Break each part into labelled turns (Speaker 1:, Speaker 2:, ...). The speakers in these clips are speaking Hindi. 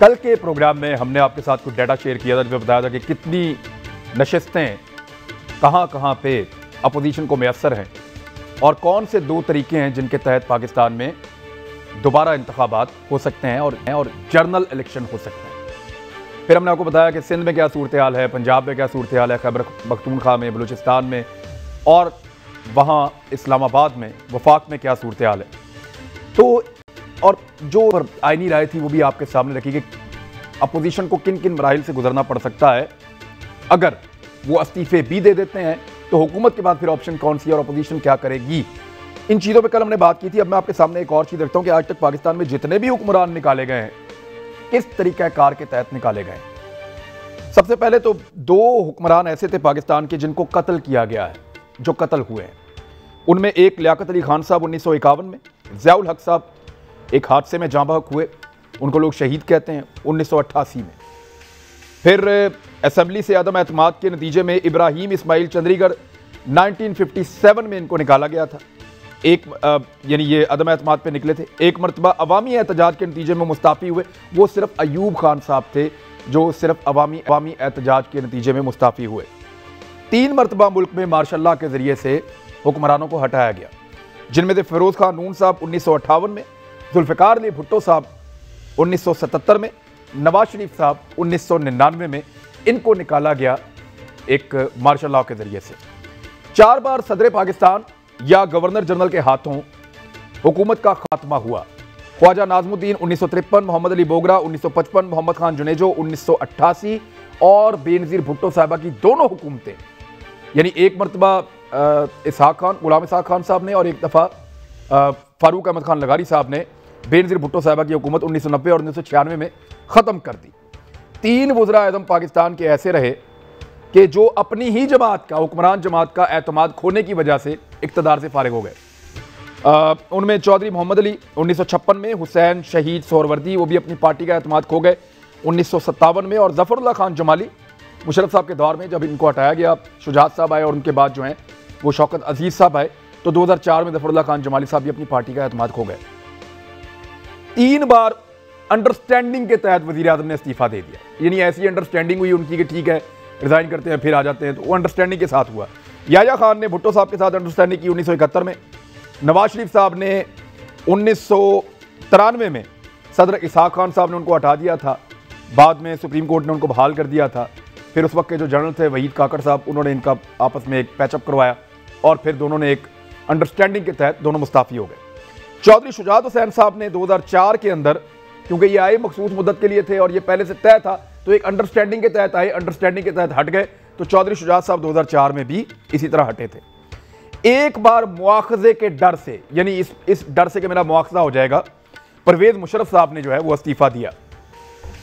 Speaker 1: कल के प्रोग्राम में हमने आपके साथ कुछ डाटा शेयर किया था, जिसमें बताया था कि कितनी नशिस्तें कहां कहां पे अपोजिशन को मैसर हैं और कौन से दो तरीके हैं जिनके तहत पाकिस्तान में दोबारा इंतखाबात हो सकते हैं और जर्नल इलेक्शन हो सकते हैं। फिर हमने आपको बताया कि सिंध में क्या सूरत हाल है, पंजाब में क्या सूरत हाल है, खैबर पख्तूनख्वा में, बलूचिस्तान में और वहाँ इस्लामाबाद में, वफाक में क्या सूरत हाल है। तो और जो आईनी राय थी वो भी आपके सामने रखी कि अपोजिशन को किन किन मराहिल से गुजरना पड़ सकता है। अगर वो इस्तीफे भी दे देते हैं तो हुकूमत के बाद फिर ऑप्शन कौन सी है और अपोजिशन क्या करेगी। इन चीज़ों पे कल हमने बात की थी। अब मैं आपके सामने एक और चीज़ रखता हूँ कि आज तक पाकिस्तान में जितने भी हुक्मरान निकाले गए हैं किस तरीक़ाकार के तहत निकाले गए। सबसे पहले तो दो हुक्मरान ऐसे थे पाकिस्तान के जिनको कत्ल किया गया है, जो कत्ल हुए हैं। उनमें एक लियाकत अली खान साहब 1951 में, ज़ियाउल हक साहब एक हादसे में जाँ बहक हुए, उनको लोग शहीद कहते हैं, 1988 में। फिर असेंबली से अदम एतमाद के नतीजे में इब्राहिम इस्माइल चंद्रीगढ़ 1957 में इनको निकाला गया था। एक यानी ये अदम एतमाद पे निकले थे। एक मरतबा अवामी एहतजाज के नतीजे में मुस्ताफ़ी हुए, वो सिर्फ अयूब खान साहब थे जो सिर्फ अवामी एहतजाज के नतीजे में मुस्ताफ़ी हुए। 3 मरतबा मुल्क में मार्शल लॉ के ज़रिए से हुक्मरानों को हटाया गया, जिनमें से फ़िरोज़ खान नून साहब 1958 में, जुल्फ़िकार अली भुट्टो साहब 1977 में, नवाज शरीफ साहब 1999 में। इनको निकाला गया एक मार्शल लॉ के ज़रिए से। 4 बार सदर पाकिस्तान या गवर्नर जनरल के हाथों हुकूमत का खात्मा हुआ। ख्वाजा नाज़मुद्दीन 1953, मोहम्मद अली बोगरा 1955, मोहम्मद खान जुनेजो 1988 और बेनज़ीर भुट्टो साहिबा की दोनों हुकूमतें, यानी एक मरतबा इसहाक खान, गुलाम इसहाक खान साहब ने और एक दफ़ा फारूक अहमद खान लगारी साहब ने बेनज़ीर भुट्टो साहिबा की हुकूमत 1990 और 1996 में ख़त्म कर दी। 3 वज़रा आज़म पाकिस्तान के ऐसे रहे कि जो अपनी ही जमात का, हुक्मरान जमात का एतमाद खोने की वजह से इक़्तिदार से फारिग हो गए। उनमें चौधरी मोहम्मद अली 1956 में, हुसैन शहीद सोहरवर्दी वो भी अपनी पार्टी का एतमाद खो गए 1957 में, और ज़फ़रुल्लाह खान जमाली मुशर्रफ साहब के दौर में जब इनको हटाया गया, शुजात साहब आए और उनके बाद जो हैं वो शौकत अजीज़ साहब आए, तो 2004 में ज़फ़रुल्लाह खान जमाली साहब भी अपनी पार्टी का एतमाद खो गए। 3 बार अंडरस्टैंडिंग के तहत वज़ीर आज़म ने इस्तीफ़ा दे दिया, यानी ऐसी अंडरस्टैंडिंग हुई उनकी कि ठीक है रिज़ाइन करते हैं फिर आ जाते हैं, तो वो अंडरस्टैंडिंग के साथ हुआ। याह्या खान ने भुट्टो साहब के साथ अंडरस्टैंडिंग की 1971 में, नवाज शरीफ साहब ने 1993 में, सदर इसहाक खान साहब ने उनको हटा दिया था, बाद में सुप्रीम कोर्ट ने उनको बहाल कर दिया था। फिर उस वक्त के जो जनरल थे वहीद काकड़ साहब, उन्होंने इनका आपस में एक पैचअप करवाया और फिर दोनों ने एक अंडरस्टैंडिंग के तहत दोनों मुस्ताफ़ी हो गए। चौधरी शुजात हुसैन साहब ने 2004 के अंदर, क्योंकि ये आए मखसूस मुद्दत के लिए थे और ये पहले से तय था, तो एक अंडरस्टैंडिंग के तहत आए, अंडरस्टैंडिंग के तहत हट गए। तो चौधरी शुजात साहब 2004 में भी इसी तरह हटे थे। एक बार मुआखजे के डर से, यानी इस डर से कि मेरा मुआखजा हो जाएगा, परवेज मुशर्रफ साहब ने जो है वो इस्तीफा दिया।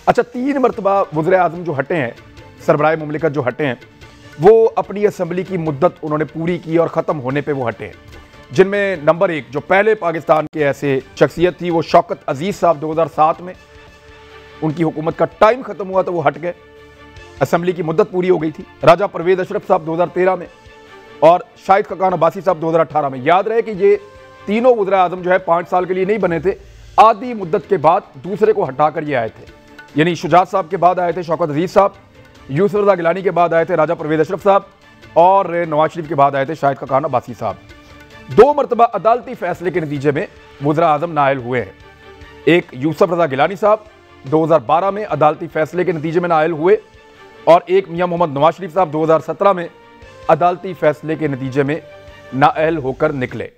Speaker 1: अच्छा, 3 मरतबा वज़ीर आज़म जो हटे हैं, सरबराह मुमलिकत जो हटे हैं, वो अपनी असेंबली की मुद्दत उन्होंने पूरी की और ख़त्म होने पर वो हटे हैं। जिनमें नंबर 1 जो पहले पाकिस्तान के ऐसे शख्सियत थी वो शौकत अजीज़ साहब 2007 में, उनकी हुकूमत का टाइम ख़त्म हुआ तो वो हट गए, असेंबली की मुद्दत पूरी हो गई थी। राजा परवेज़ अशरफ साहब 2013 में और शाहिद खकान अब्बासी साहब 2018 में। याद रहे कि ये तीनों वज़ीर आज़म जो है 5 साल के लिए नहीं बने थे, आधी मुद्दत के बाद दूसरे को हटाकर ये आए थे। यानी शुजात साहब के बाद आए थे शौकत अजीज़ साहब, यूसुफ रज़ा गिलानी के बाद आए थे राजा परवेज़ अशरफ साहब और नवाज शरीफ के बाद आए थे शाहिद खकान अब्बासी साहब। 2 मरतबा अदालती फैसले के नतीजे में वज़ीर आज़म नाअहल हुए हैं। एक यूसुफ रज़ा गिलानी साहब 2012 में अदालती फैसले के नतीजे में नाअहल हुए और एक मियां मोहम्मद नवाज शरीफ साहब 2017 में अदालती फैसले के नतीजे में नाअहल होकर निकले।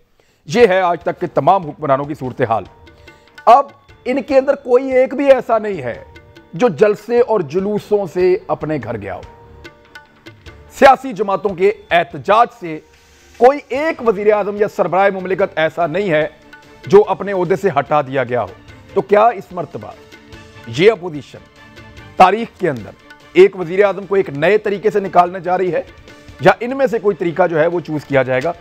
Speaker 1: ये है आज तक के तमाम हुक्मरानों की सूरत हाल। अब इनके अंदर कोई एक भी ऐसा नहीं है जो जलसे और जुलूसों से अपने घर गया हो। सियासी जमातों के एहतजाज से कोई एक वज़ीर आज़म या सरबराह मुमलिकत ऐसा नहीं है जो अपने ओहदे से हटा दिया गया हो। तो क्या इस मरतबा ये अपोजिशन तारीख के अंदर एक वज़ीर आज़म को एक नए तरीके से निकालने जा रही है, या इनमें से कोई तरीका जो है वो चूज़ किया जाएगा?